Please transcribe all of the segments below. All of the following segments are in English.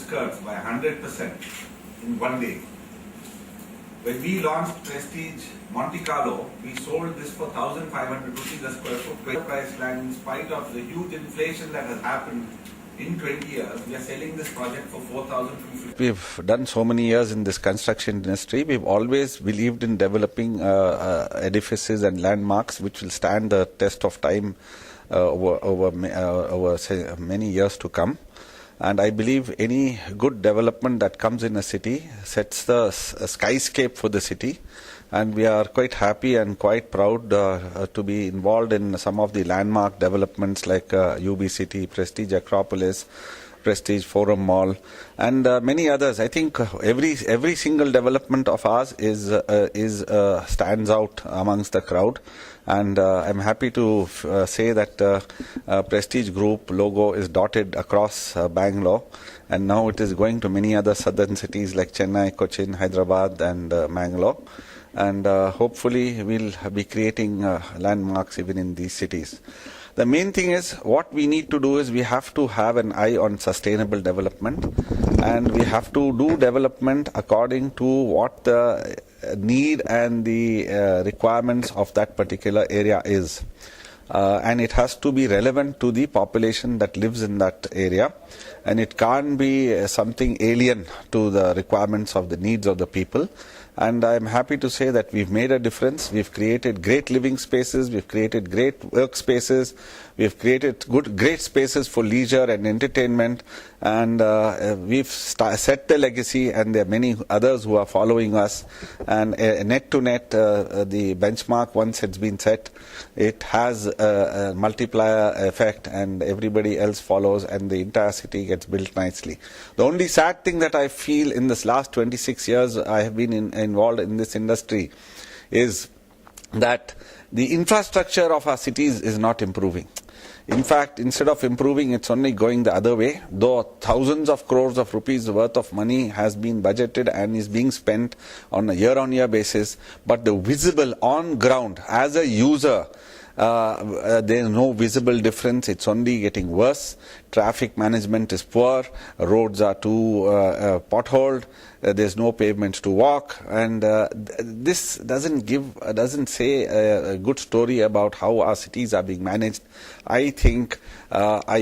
outskirts by 100% in one day. When we launched Prestige Monte Carlo, we sold this for 1,500 rupees a square foot price land. In spite of the huge inflation that has happened in 20 years, we are selling this project for 4,250. We've done so many years in this construction industry. We've always believed in developing edifices and landmarks which will stand the test of time over many years to come. And I believe any good development that comes in a city sets the skyscape for the city. And we are quite happy and quite proud to be involved in some of the landmark developments like UB City, Prestige Acropolis, Prestige Forum Mall, and many others. I think every single development of ours is stands out amongst the crowd. And I'm happy to say that Prestige Group logo is dotted across Bangalore, and now it is going to many other southern cities like Chennai, Cochin, Hyderabad, and Mangalore. And hopefully we'll be creating landmarks even in these cities. The main thing is, what we need to do is we have to have an eye on sustainable development, and we have to do development according to what the need and the requirements of that particular area is. And it has to be relevant to the population that lives in that area, and it can't be something alien to the requirements of the needs of the people. And I'm happy to say that we've made a difference. We've created great living spaces, we've created great workspaces, we've created great spaces for leisure and entertainment, and we've set the legacy, and there are many others who are following us. And net to net, the benchmark, once it's been set, it has a multiplier effect, and everybody else follows, and the entire city gets built nicely. The only sad thing that I feel in this last 26 years I have been involved in this industry is that the infrastructure of our cities is not improving. In fact, instead of improving, it's only going the other way, though thousands of crores of rupees worth of money has been budgeted and is being spent on a year-on-year basis. But the visible on ground, as a user, there is no visible difference. It's only getting worse. Traffic management is poor, roads are too potholed, there's no pavements to walk, and this doesn't say a good story about how our cities are being managed. I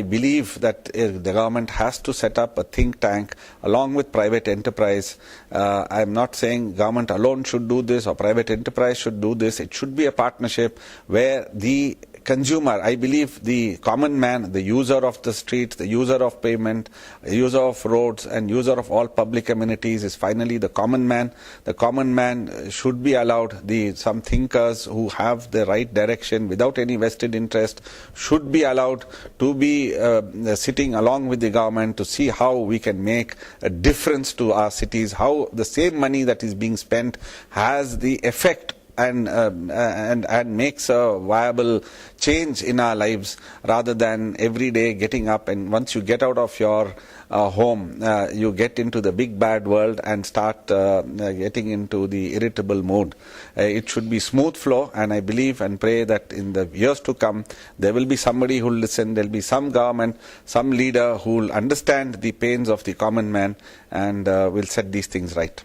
believe that the government has to set up a think tank along with private enterprise. I'm not saying government alone should do this or private enterprise should do this. It should be a partnership where the consumer, I believe the common man, the user of the street, the user of pavement, user of roads, and user of all public amenities is finally the common man. The common man should be allowed, some thinkers who have the right direction without any vested interest should be allowed to be sitting along with the government to see how we can make a difference to our cities, how the same money that is being spent has the effect and makes a viable change in our lives, rather than every day getting up, and once you get out of your home, you get into the big bad world and start getting into the irritable mood. It should be smooth flow, and I believe and pray that in the years to come there will be somebody who will listen, there will be some government, some leader who will understand the pains of the common man, and will set these things right.